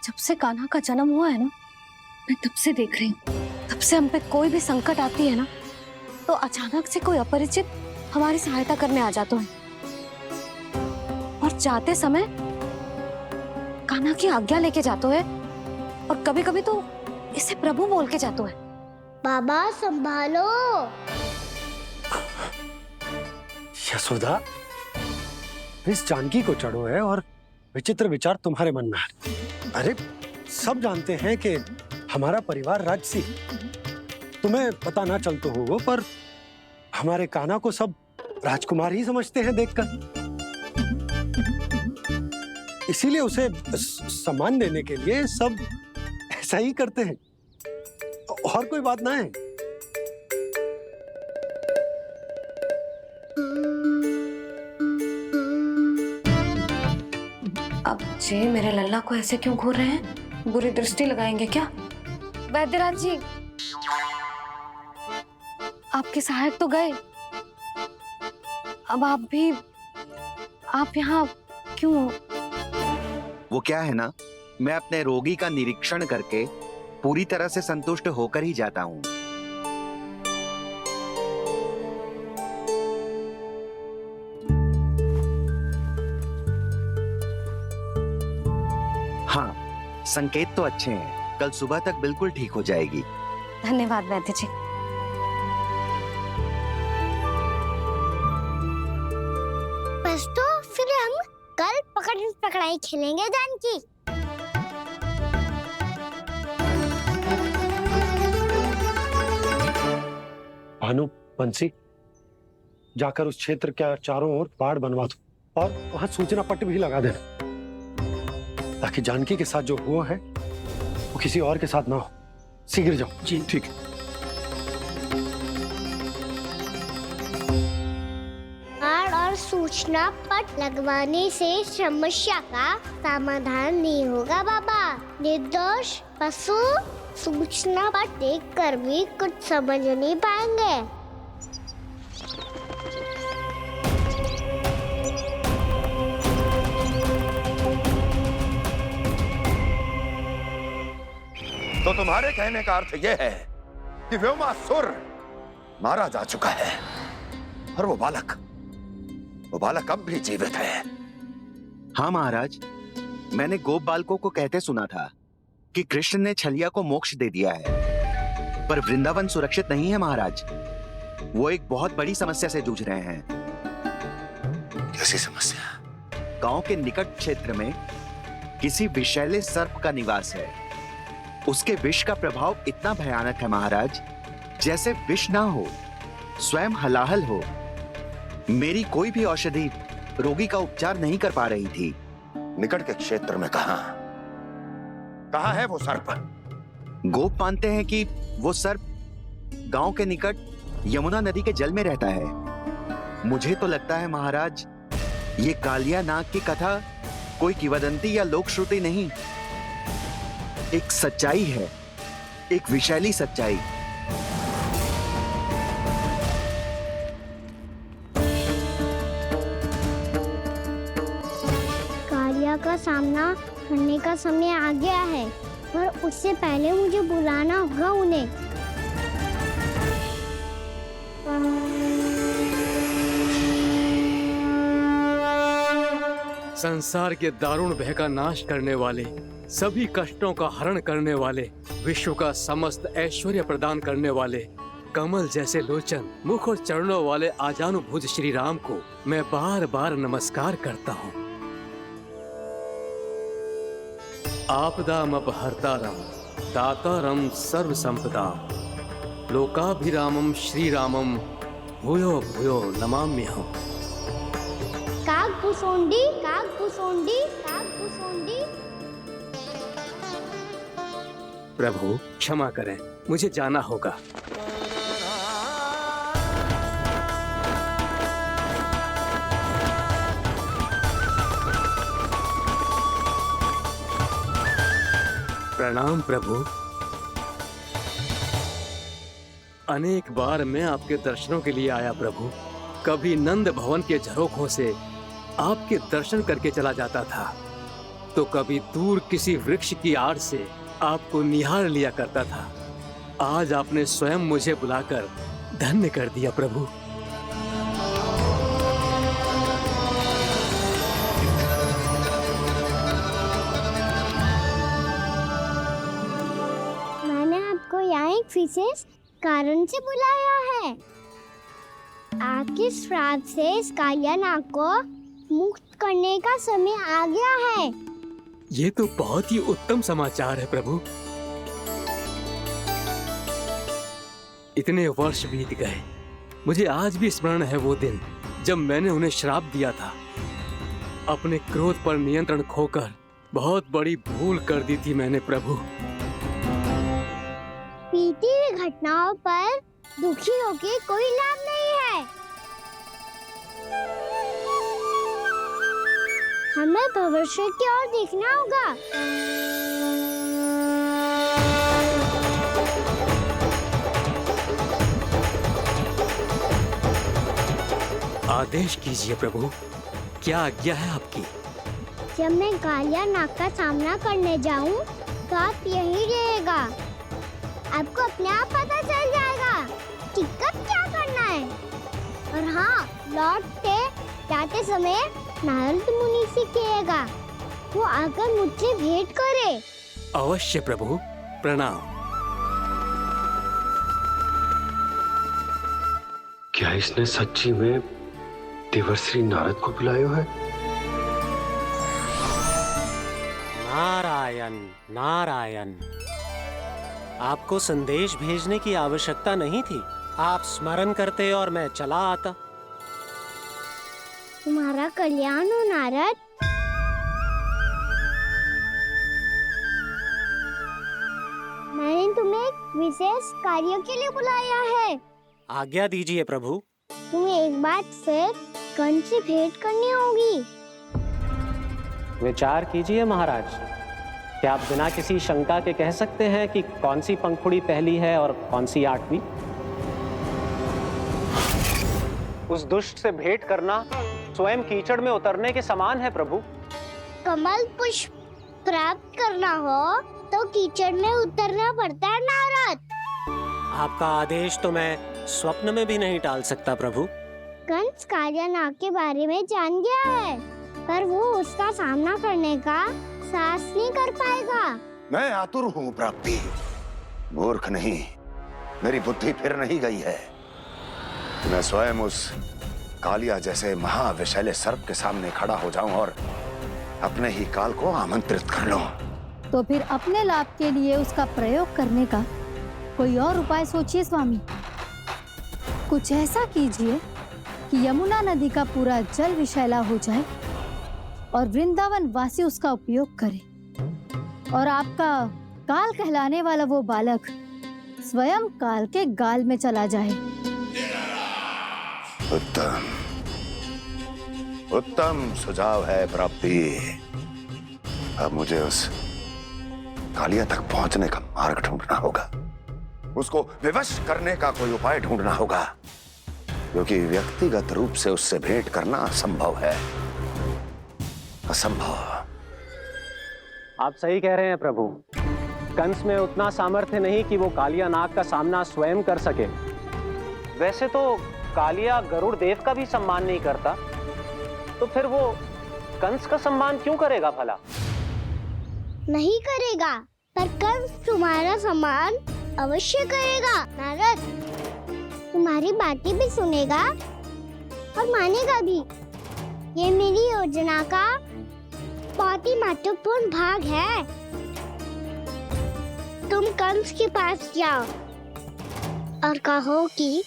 जब से कान्हा का जन्म हुआ है ना, मैं तब से देख रही हूँ, तब से हम पे कोई भी संकट आती है ना, तो अचानक से कोई अपरिचित हमारी सहायता करने आ जाता है और जाते समय कान्हा की आज्ञा लेके जाते है और कभी कभी तो इसे प्रभु बोल के जाते है। बाबा संभालो। यशोदा, इस जानकी को चढ़ो है और विचित्र विचार तुम्हारे मन में है। अरे सब जानते हैं कि हमारा परिवार राजसी, तुम्हें पता ना चलता होगा पर हमारे कान्हा को सब राजकुमार ही समझते हैं देखकर, इसीलिए उसे सम्मान देने के लिए सब ऐसा ही करते हैं, और कोई बात ना है। अब जे मेरे लल्ला को ऐसे क्यों घूर रहे हैं? बुरी दृष्टि लगाएंगे क्या? वैद्यराज जी, आपके सहायक तो गए, अब आप यहाँ क्यों? वो क्या है ना, मैं अपने रोगी का निरीक्षण करके पूरी तरह से संतुष्ट होकर ही जाता हूँ। हाँ, संकेत तो अच्छे हैं, कल सुबह तक बिल्कुल ठीक हो जाएगी। धन्यवाद वैद्य जी। बस तो फिर हम कल पकड़न पकड़ाई खेलेंगे जानकी। भानु, बंसी, जाकर उस क्षेत्र के चारों ओर बाड़ बनवा दो और वहां सूचना पट्ट भी लगा देना, ताकि जानकी के साथ जो हुआ है वो किसी और के साथ ना हो। शीघ्र जाओ। जी ठीक है। बाड़ और सूचना पट लगवाने से समस्या का समाधान नहीं होगा बाबा। निर्दोष पशु सूचना पट देखकर भी कुछ समझ नहीं पाएंगे। तो तुम्हारे कहने का अर्थ यह है कि व्योमासुर मारा जा चुका है और वो बालक अब भी जीवित है। हाँ महाराज, मैंने गोप बालकों को कहते सुना था कि कृष्ण ने छलिया को मोक्ष दे दिया है, पर वृंदावन सुरक्षित नहीं है महाराज। वो एक बहुत बड़ी समस्या से जूझ रहे हैं। कैसी समस्या? गांव के निकट क्षेत्र में किसी विषैले सर्प का निवास है। उसके विष का प्रभाव इतना भयानक है महाराज, जैसे विष ना हो, स्वयं हलाहल हो। मेरी कोई भी औषधि रोगी का उपचार नहीं कर पा रही थी। निकट के क्षेत्र में कहां है वो सर्प? गोप मानते हैं कि वो सर्प गांव के निकट यमुना नदी के जल में रहता है। मुझे तो लगता है महाराज, ये कालिया नाग की कथा कोई किंवदंती या लोक श्रुति नहीं, एक सच्चाई है, एक विषैली सच्चाई। कालिया का सामना करने का समय आ गया है, पर उससे पहले मुझे बुलाना होगा उन्हें। संसार के दारुण भय का नाश करने वाले, सभी कष्टों का हरण करने वाले, विश्व का समस्त ऐश्वर्य प्रदान करने वाले, कमल जैसे लोचन, मुख और चरणों वाले आजानुभुज श्री राम को मैं बार बार नमस्कार करता हूँ। आपदामपहर्तारं दातारं सर्व संपदाम लोकाभिरामं श्री रामं भूयो भूयो नमाम्यहम्। कागभूसुंडी, कागभूसुंडी, कागभूसुंडी। प्रभु क्षमा करें, मुझे जाना होगा। प्रणाम प्रभु। अनेक बार मैं आपके दर्शनों के लिए आया प्रभु। कभी नंद भवन के झरोखों से आपके दर्शन करके चला जाता था, तो कभी दूर किसी वृक्ष की आड़ से आपको निहार लिया करता था। आज आपने स्वयं मुझे बुलाकर धन्य कर दिया प्रभु। मैंने आपको यहाँ एक विशेष कारण से बुलाया है। आपके श्राप से इस कालिया नाग को मुक्त करने का समय आ गया है। ये तो बहुत ही उत्तम समाचार है प्रभु। इतने वर्ष बीत गए, मुझे आज भी स्मरण है वो दिन जब मैंने उन्हें श्राप दिया था। अपने क्रोध पर नियंत्रण खोकर बहुत बड़ी भूल कर दी थी मैंने प्रभु। बीती हुई घटनाओं पर दुखी होके कोई लाभ नहीं है। हमें भविष्य की ओर देखना होगा। आदेश कीजिए प्रभु, क्या आज्ञा है आपकी? जब मैं कालिया नाग का सामना करने जाऊं, तो आप यहीं रहिएगा। आपको अपने आप पता चल जाएगा कि कब क्या करना है। और हाँ, लौटते जाते समय नारद मुनि से कहिएगा, वो आकर मुझसे भेंट करे। अवश्य प्रभु, प्रणाम। क्या इसने सच्ची में देवर्षि नारद को बुलाया है? नारायण नारायण, आपको संदेश भेजने की आवश्यकता नहीं थी। आप स्मरण करते और मैं चला आता। तुम्हारा कल्याण हो नारद। मैंने तुम्हें एक विशेष कार्य के लिए बुलाया है। आज्ञा दीजिए प्रभु। तुम्हें एक बार फिर कंस से भेंट करनी होगी। विचार कीजिए महाराज, क्या आप बिना किसी शंका के कह सकते हैं कि कौन सी पंखुड़ी पहली है और कौन सी आठवीं? उस दुष्ट से भेंट करना स्वयं कीचड़ में उतरने के समान है प्रभु। कमल पुष्प प्राप्त करना हो तो कीचड़ में उतरना पड़ता है नारद। आपका आदेश तो मैं स्वप्न में भी नहीं टाल सकता प्रभु। कंस कालिया नाग के बारे में जान गया है, पर वो उसका सामना करने का साहस नहीं कर पाएगा। मैं आतुर हूँ प्राप्ति, मूर्ख नहीं। मेरी बुद्धि फिर नहीं गई है। मैं स्वयं उस कालिया जैसे महाविषैले सर्प के सामने खड़ा हो जाऊं और अपने ही काल को आमंत्रित कर लूं। तो फिर अपने लाभ के लिए उसका प्रयोग करने का कोई और उपाय सोचिए स्वामी। कुछ ऐसा कीजिए कि यमुना नदी का पूरा जल विषैला हो जाए और वृंदावन वासी उसका उपयोग करे, और आपका काल कहलाने वाला वो बालक स्वयं काल के गाल में चला जाए। उत्तम उत्तम सुझाव है प्राप्ति। अब मुझे उस कालिया तक पहुंचने का मार्ग ढूंढना होगा। उसको विवश करने का कोई उपाय ढूंढना होगा, क्योंकि व्यक्तिगत रूप से उससे भेंट करना असंभव है। असंभव। आप सही कह रहे हैं प्रभु। कंस में उतना सामर्थ्य नहीं कि वो कालिया नाग का सामना स्वयं कर सके। वैसे तो कालिया गरुड़ देव का भी सम्मान नहीं करता, तो फिर वो कंस का सम्मान क्यों करेगा भला? नहीं करेगा, पर कंस तुम्हारा सम्मान अवश्य करेगा नारद। तुम्हारी बातें भी सुनेगा और मानेगा भी। ये मेरी योजना का बहुत ही महत्वपूर्ण भाग है। तुम कंस के पास जाओ और कहो कि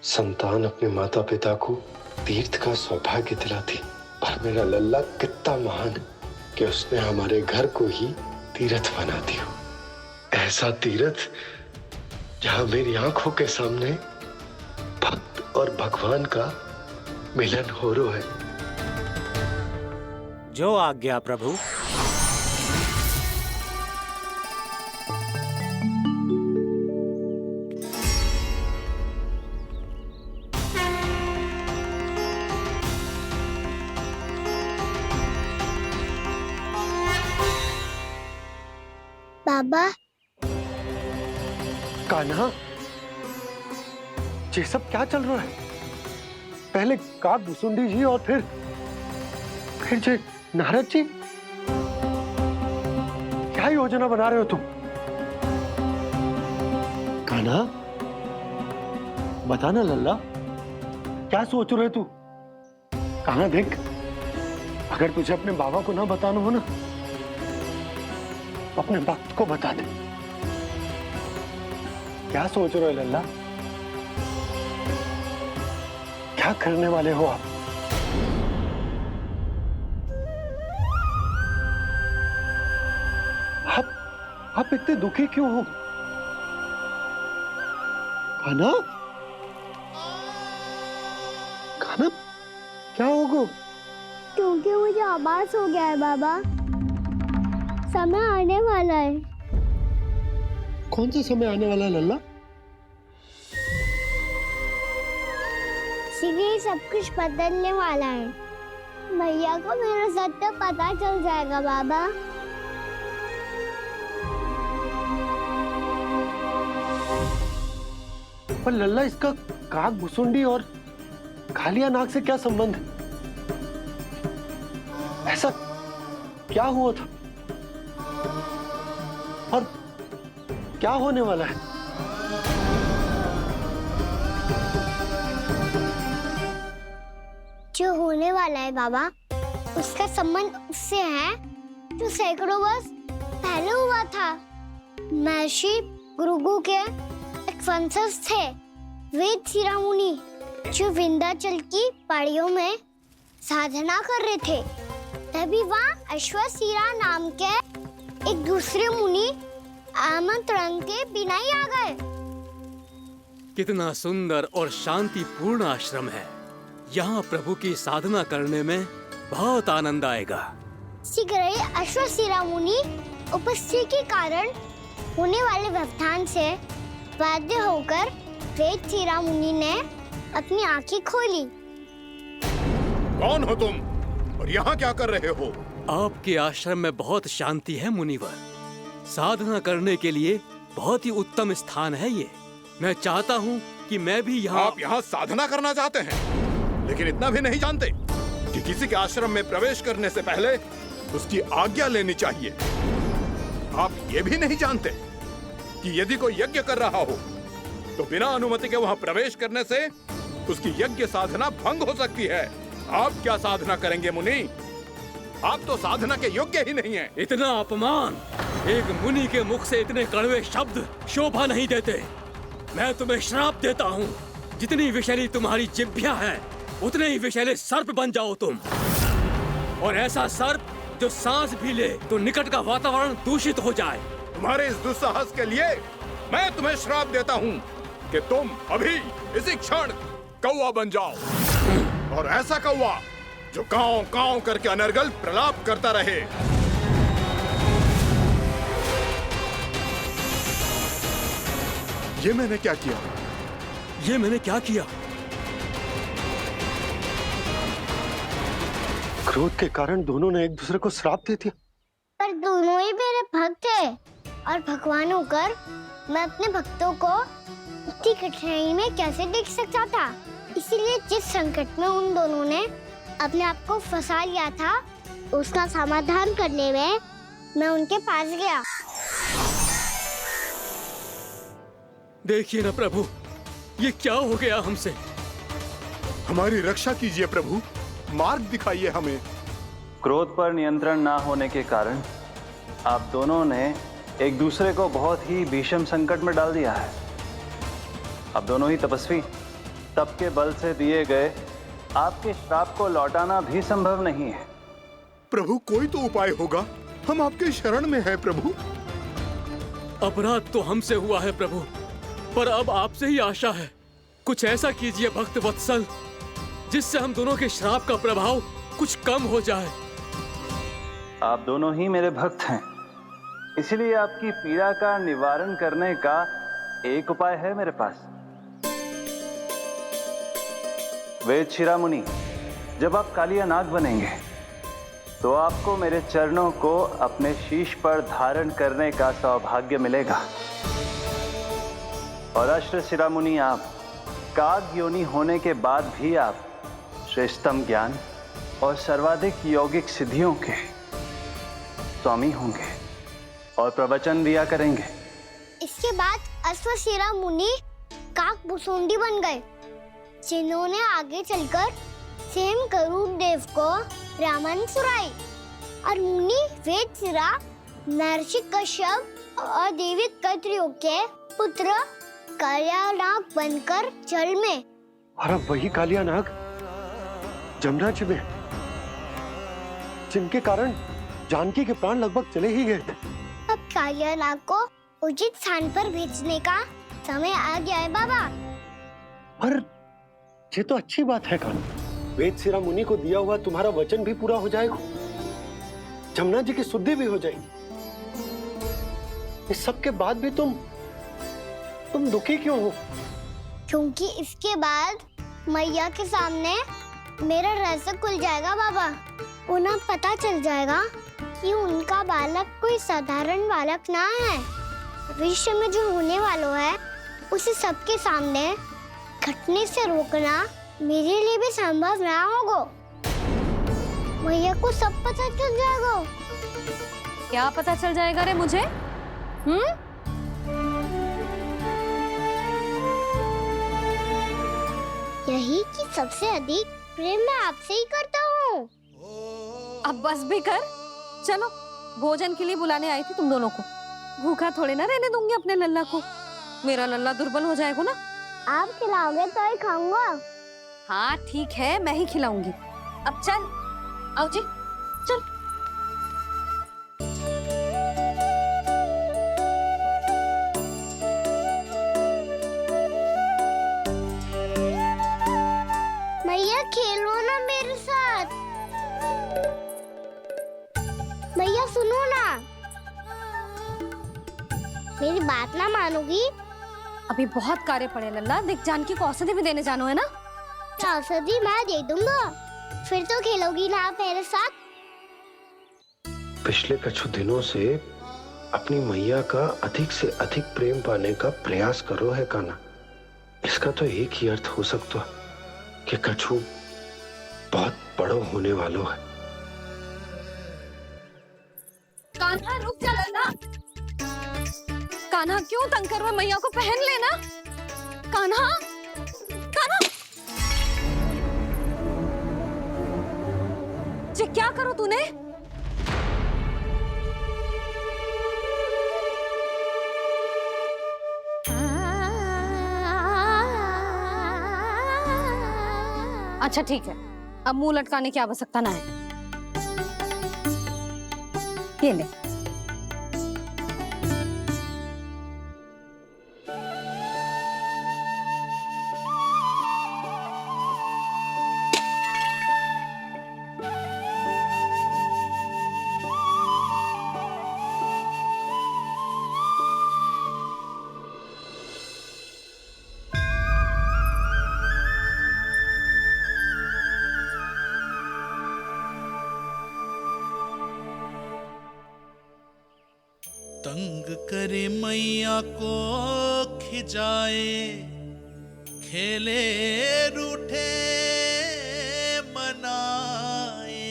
संतान अपने माता पिता को तीर्थ का सौभाग्य दिलाती, और मेरा लल्ला कितना महान कि उसने हमारे घर को ही तीर्थ बना दिया। ऐसा तीर्थ जहां मेरी आंखों के सामने भक्त और भगवान का मिलन हो रहा है। जो आज्ञा प्रभु। बाबा, कान्हा, ये सब क्या चल रहा है? पहले काग भुसुंडी जी और फिर जे नारद जी। क्या योजना बना रहे हो तुम? कान्हा, बताना लल्ला, क्या सोच रहे तू? कान्हा देख, अगर तुझे अपने बाबा को ना बताना हो ना, अपने भक्त को बता दे। क्या सोच रहे हो लल्ला? क्या करने वाले हो आप? आप इतने दुखी क्यों हो? कान्हा, कान्हा, क्या होगा? क्योंकि मुझे आभास हो गया है बाबा, समय आने वाला है। कौन सा समय आने वाला है लल्ला? सीधे सब कुछ बदलने वाला है। भैया को मेरा सत्य पता चल जाएगा बाबा। पर लल्ला, इसका काग भुसुंडी और कालिया नाग से क्या संबंध है? ऐसा क्या हुआ था और क्या होने वाला है? जो होने वाला है बाबा, उसका संबंध उससे है जो सैकड़ों वर्ष पहले हुआ था। महर्षि भृगु के एक वंशज थे, वेद शिरा मुनि, जो विंध्याचल की पहाड़ियों में साधना कर रहे थे। तभी वहाँ अश्वशिरा नाम के एक दूसरे मुनि आमंत्रण के बिना ही आ गए। कितना सुंदर और शांतिपूर्ण आश्रम है। यहाँ प्रभु की साधना करने में बहुत आनंद आएगा। शीघ्र ही अश्वशिरा मुनि उपस्थिति के कारण होने वाले व्यवधान से बाध्य होकर वेद शिरा मुनि ने अपनी आंखें खोली। कौन हो तुम और यहाँ क्या कर रहे हो? आपके आश्रम में बहुत शांति है मुनिवर। साधना करने के लिए बहुत ही उत्तम स्थान है ये। मैं चाहता हूँ कि मैं भी यहाँ। आप यहाँ साधना करना चाहते हैं, लेकिन इतना भी नहीं जानते कि किसी के आश्रम में प्रवेश करने से पहले उसकी आज्ञा लेनी चाहिए। आप ये भी नहीं जानते कि यदि कोई यज्ञ कर रहा हो तो बिना अनुमति के वहाँ प्रवेश करने से उसकी यज्ञ साधना भंग हो सकती है। आप क्या साधना करेंगे मुनि? आप तो साधना के योग्य ही नहीं हैं। इतना अपमान! एक मुनि के मुख से इतने कड़वे शब्द शोभा नहीं देते। मैं तुम्हें श्राप देता हूँ, जितनी विषैली तुम्हारी जिह्वा है उतने ही विषैले सर्प बन जाओ तुम। और ऐसा सर्प जो सांस भी ले तो निकट का वातावरण दूषित हो जाए। तुम्हारे इस दुस्साहस के लिए मैं तुम्हें श्राप देता हूँ कि तुम अभी इसी क्षण कौवा बन जाओ, और ऐसा कौवा जो कांव कांव करके अनर्गल प्रलाप करता रहे। ये मैंने क्या किया? ये मैंने क्या किया? क्रोध के कारण दोनों ने एक दूसरे को श्राप दे दिया। पर दोनों ही मेरे भक्त थे, और भगवान होकर मैं अपने भक्तों को इतनी कठिनाई में कैसे देख सकता था। इसीलिए जिस संकट में उन दोनों ने अपने आप को फंसा लिया था, उसका समाधान करने में मैं उनके पास गया। देखिए ना प्रभु, ये क्या हो गया हमसे? हमारी रक्षा कीजिए प्रभु, मार्ग दिखाइए हमें। क्रोध पर नियंत्रण ना होने के कारण आप दोनों ने एक दूसरे को बहुत ही भीषण संकट में डाल दिया है। आप दोनों ही तपस्वी, तप के बल से दिए गए आपके श्राप को लौटाना भी संभव नहीं है। प्रभु कोई तो उपाय होगा, हम आपके शरण में हैं प्रभु। अपराध तो हमसे हुआ है प्रभु, पर अब आपसे ही आशा है। कुछ ऐसा कीजिए भक्त वत्सल, जिससे हम दोनों के श्राप का प्रभाव कुछ कम हो जाए। आप दोनों ही मेरे भक्त हैं, इसीलिए आपकी पीड़ा का निवारण करने का एक उपाय है मेरे पास। वेद शिरोमणि, जब आप कालिया नाग बनेंगे तो आपको मेरे चरणों को अपने शीश पर धारण करने का सौभाग्य मिलेगा। और अश्र शिरोमणि, आप काग योनि होने के बाद भी आप श्रेष्ठतम ज्ञान और सर्वाधिक यौगिक सिद्धियों के स्वामी होंगे और प्रवचन दिया करेंगे। इसके बाद अश्वशिरा मुनि काक भुसुंडी बन गए, जिन्होंने आगे चलकर स्वयं गरुड़ देव को रामायण सुनाई। और मुनि वेदशिरा महर्षि कश्यप और देवी कत्रियों के पुत्र कालिया नाग बनकर जल में। और अब वही कालिया नाग जमुना जी में, जिनके कारण जानकी के प्राण लगभग चले ही गए थे। अब कालिया नाग को उचित स्थान पर भेजने का समय आ गया है बाबा। पर ये तो अच्छी बात है कान्हा, वेद शिरा मुनि को दिया हुआ तुम्हारा वचन भी पूरा हो जाएगा, जमुना जी की शुद्धि भी हो जाएगी। इस सब के बाद भी तुम दुखी क्यों हो? क्योंकि इसके बाद मैया के सामने मेरा रहस्य खुल जाएगा बाबा। उन्हें पता चल जाएगा कि उनका बालक कोई साधारण बालक ना है। भविष्य में जो होने वाला है उसे सबके सामने घटने से रोकना मेरे लिए भी संभव ना होगा। मैया को सब पता चल जाएगा। क्या पता चल जाएगा रे मुझे? यही कि सबसे अधिक प्रेम मैं आपसे ही करता हूँ। अब बस भी कर, चलो भोजन के लिए बुलाने आई थी तुम दोनों को। भूखा थोड़े ना रहने दूंगी अपने लल्ला को, मेरा लल्ला दुर्बल हो जाएगा ना। आप खिलाओगे तो ही खाऊंगा। हाँ ठीक है, मैं ही खिलाऊंगी। अब चल, आओ जी, चल। मैया खेलो ना मेरे साथ। मैया सुनो ना, मेरी बात ना मानोगी? अभी बहुत कार्य पड़े लल्ला, देख जानकी को औषधि भी देने जानो है ना। औषधि मैं दे दूंगा, फिर तो खेलोगी ना आप मेरे साथ। पिछले कुछ दिनों से अपनी मैया का अधिक से अधिक प्रेम पाने का प्रयास करो है कान्हा। इसका तो एक ही अर्थ हो सकता कि कछु बहुत बड़ो होने वालों है। कान्हा रुक जा लल्ला। कान्हा क्यों तंग कर रहा है? मैया को पहन लेना। कान्हा, कान्हा, ये क्या करो तूने? अच्छा ठीक है, अब मुंह लटकाने की आवश्यकता ना है। ये ले। तंग करे मैया को खिजाए, खेले रूठे मनाए,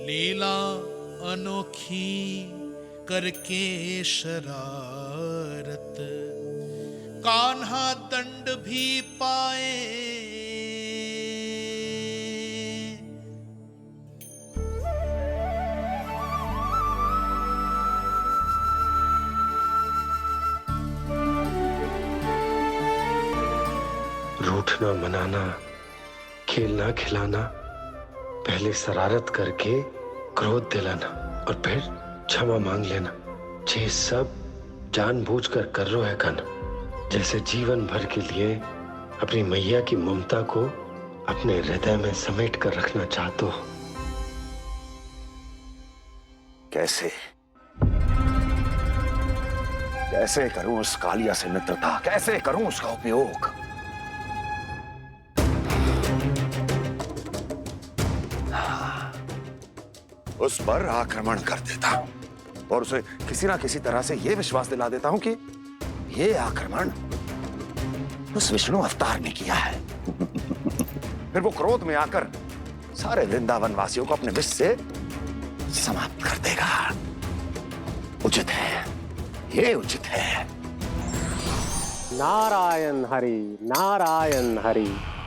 लीला अनोखी करके शरारत, कान्हा दंड भी पाए। रूठना मनाना, खेलना खिलाना, पहले शरारत करके क्रोध दिलाना और फिर क्षमा मांग लेना, ये सब जानबूझकर कर रहे है कान्हा। जैसे जीवन भर के लिए अपनी मैया की ममता को अपने हृदय में समेट कर रखना चाहते हो। कैसे कैसे करूं उस कालिया से मित्रता, कैसे करूं उसका उपयोग? उस पर आक्रमण कर देता हूं और उसे किसी ना किसी तरह से यह विश्वास दिला देता हूं कि यह आक्रमण उस विष्णु अवतार ने किया है। फिर वो क्रोध में आकर सारे वृंदावन वासियों को अपने विष से समाप्त कर देगा। उचित है, ये उचित है। नारायण हरि, नारायण हरि।